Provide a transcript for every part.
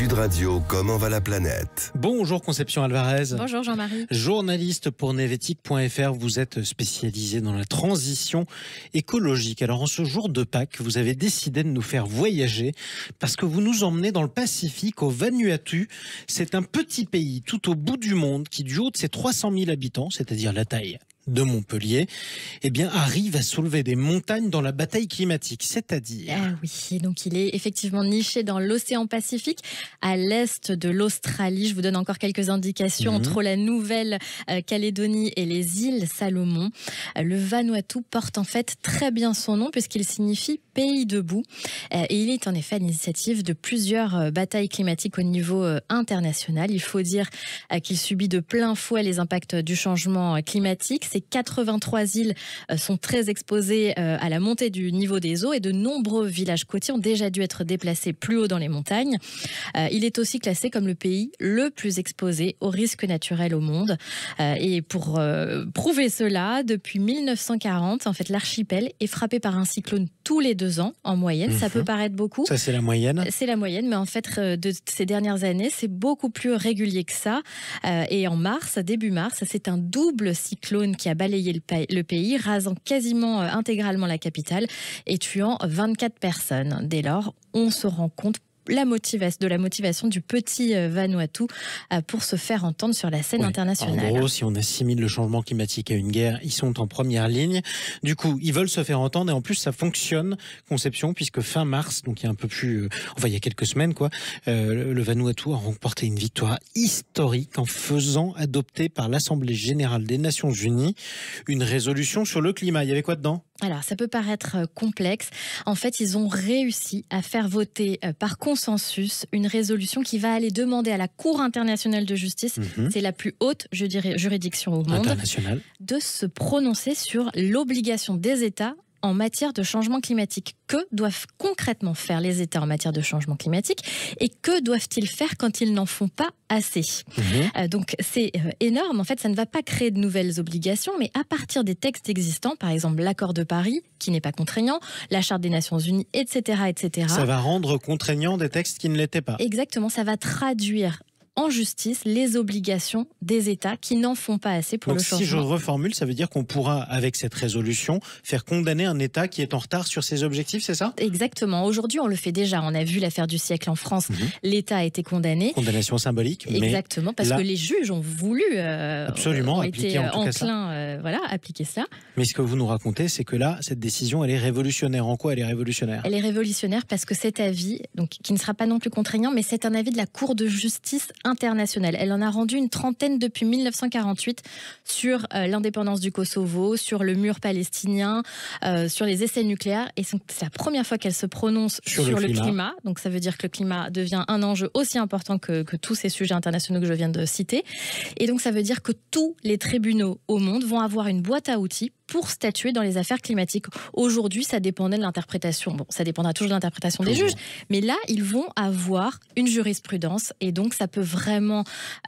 Sud Radio, comment va la planète? Bonjour Conception Alvarez. Bonjour Jean-Marie. Journaliste pour Nevetic.fr, vous êtes spécialisé dans la transition écologique. Alors en ce jour de Pâques, vous avez décidé de nous faire voyager parce que vous nous emmenez dans le Pacifique, au Vanuatu. C'est un petit pays tout au bout du monde qui, du haut de ses 300 000 habitants, c'est-à-dire la taille de Montpellier, arrive à soulever des montagnes dans la bataille climatique, c'est-à-dire... Ah oui, donc il est effectivement niché dans l'océan Pacifique, à l'est de l'Australie. Je vous donne encore quelques indications entre la Nouvelle-Calédonie et les îles Salomon. Le Vanuatu porte en fait très bien son nom puisqu'il signifie pays debout. Et il est en effet à l'initiative de plusieurs batailles climatiques au niveau international. Il faut dire qu'il subit de plein fouet les impacts du changement climatique. Ces 83 îles sont très exposées à la montée du niveau des eaux et de nombreux villages côtiers ont déjà dû être déplacés plus haut dans les montagnes. Il est aussi classé comme le pays le plus exposé aux risques naturels au monde. Et pour prouver cela, depuis 1940, en fait, l'archipel est frappé par un cyclone tous les 2 ans en moyenne. Ça peut paraître beaucoup. Ça, c'est la moyenne. C'est la moyenne, mais en fait, de ces dernières années, c'est beaucoup plus régulier que ça. Et en mars, début mars, c'est un double cyclone qui a balayé le pays, rasant quasiment intégralement la capitale et tuant 24 personnes. Dès lors, on se rend compte de la motivation du petit Vanuatu pour se faire entendre sur la scène internationale. En gros, si on assimile le changement climatique à une guerre, ils sont en première ligne. Du coup, ils veulent se faire entendre et en plus, ça fonctionne, Conception, puisque fin mars, donc il y a un peu plus... il y a quelques semaines, le Vanuatu a remporté une victoire historique en faisant adopter par l'Assemblée générale des Nations Unies une résolution sur le climat. Il y avait quoi dedans ? Alors, ça peut paraître complexe. En fait, ils ont réussi à faire voter par consensus une résolution qui va aller demander à la Cour internationale de justice, c'est la plus haute juridiction au monde, de se prononcer sur l'obligation des États en matière de changement climatique. Que doivent concrètement faire les États en matière de changement climatique et que doivent-ils faire quand ils n'en font pas assez? Donc c'est énorme. En fait, ça ne va pas créer de nouvelles obligations, mais à partir des textes existants, par exemple l'accord de Paris, qui n'est pas contraignant, la Charte des Nations Unies, etc., etc. Ça va rendre contraignant des textes qui ne l'étaient pas. Exactement, ça va traduire en justice les obligations des États qui n'en font pas assez pour le changement. Si je reformule, ça veut dire qu'on pourra, avec cette résolution, faire condamner un État qui est en retard sur ses objectifs, c'est ça? Exactement. Aujourd'hui, on le fait déjà. On a vu l'affaire du siècle en France. L'État a été condamné. Condamnation symbolique. Exactement, parce que les juges ont voulu, absolument, ont été enclins à appliquer cela. Mais ce que vous nous racontez, c'est que là, cette décision, elle est révolutionnaire. En quoi elle est révolutionnaire? Elle est révolutionnaire parce que cet avis, donc, qui ne sera pas non plus contraignant, mais c'est un avis de la Cour de justice internationale. Elle en a rendu une trentaine depuis 1948 sur l'indépendance du Kosovo, sur le mur palestinien, sur les essais nucléaires. Et c'est la première fois qu'elle se prononce sur le climat. Donc ça veut dire que le climat devient un enjeu aussi important que tous ces sujets internationaux que je viens de citer. Et donc ça veut dire que tous les tribunaux au monde vont avoir une boîte à outils pour statuer dans les affaires climatiques. Aujourd'hui, ça dépendait de l'interprétation. Bon, ça dépendra toujours de l'interprétation des juges, mais là, ils vont avoir une jurisprudence et donc ça peut vraiment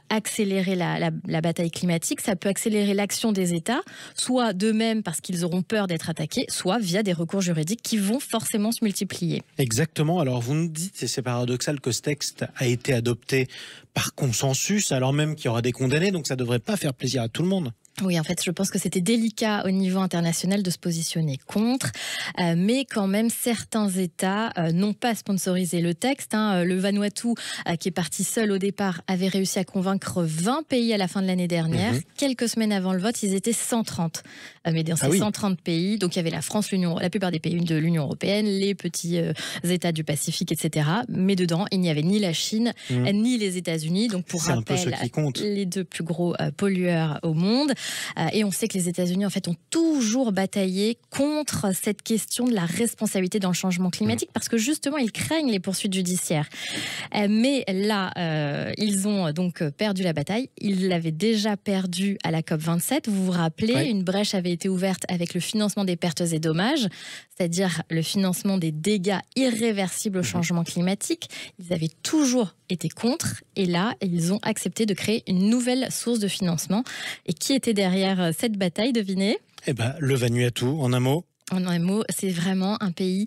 accélérer la bataille climatique, ça peut accélérer l'action des États, soit d'eux-mêmes parce qu'ils auront peur d'être attaqués, soit via des recours juridiques qui vont forcément se multiplier. Exactement. Alors, vous nous dites, et c'est paradoxal, que ce texte a été adopté par consensus, alors même qu'il y aura des condamnés, donc ça ne devrait pas faire plaisir à tout le monde. Oui, en fait, je pense que c'était délicat au niveau international de se positionner contre, mais quand même, certains États n'ont pas sponsorisé le texte. Le Vanuatu, qui est parti seul au départ, avait réussi à convaincre 20 pays à la fin de l'année dernière. Quelques semaines avant le vote, ils étaient 130. Mais dans ces 130 pays, donc il y avait la France, la plupart des pays de l'Union européenne, les petits États du Pacifique, etc. Mais dedans, il n'y avait ni la Chine, ni les États-Unis. Donc pour rappel, les 2 plus gros pollueurs au monde. Et on sait que les États-Unis, en fait, ont toujours bataillé contre cette question de la responsabilité dans le changement climatique, parce que justement, ils craignent les poursuites judiciaires. Mais là, ils ont donc perdu la bataille. Ils l'avaient déjà perdu à la COP27. Vous vous rappelez, une brèche avait été ouverte avec le financement des pertes et dommages, c'est-à-dire le financement des dégâts irréversibles au changement climatique. Ils avaient toujours été contre, et là, ils ont accepté de créer une nouvelle source de financement. Et qui était derrière cette bataille, devinez ? Le Vanuatu, en un mot. En un mot, c'est vraiment un pays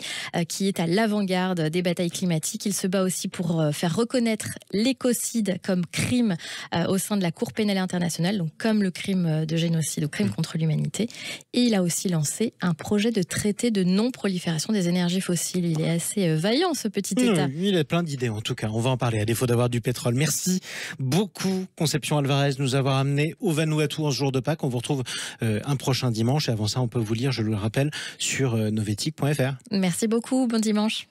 qui est à l'avant-garde des batailles climatiques. Il se bat aussi pour faire reconnaître l'écocide comme crime au sein de la Cour pénale internationale, donc comme le crime de génocide ou crime contre l'humanité. Et il a aussi lancé un projet de traité de non-prolifération des énergies fossiles. Il est assez vaillant, ce petit État. Il a plein d'idées, en tout cas. On va en parler, à défaut d'avoir du pétrole. Merci beaucoup, Conception Alvarez, de nous avoir amené au Vanuatu en ce jour de Pâques. On vous retrouve un prochain dimanche. Et avant ça, on peut vous lire, je le rappelle, sur novetic.fr. Merci beaucoup, bon dimanche.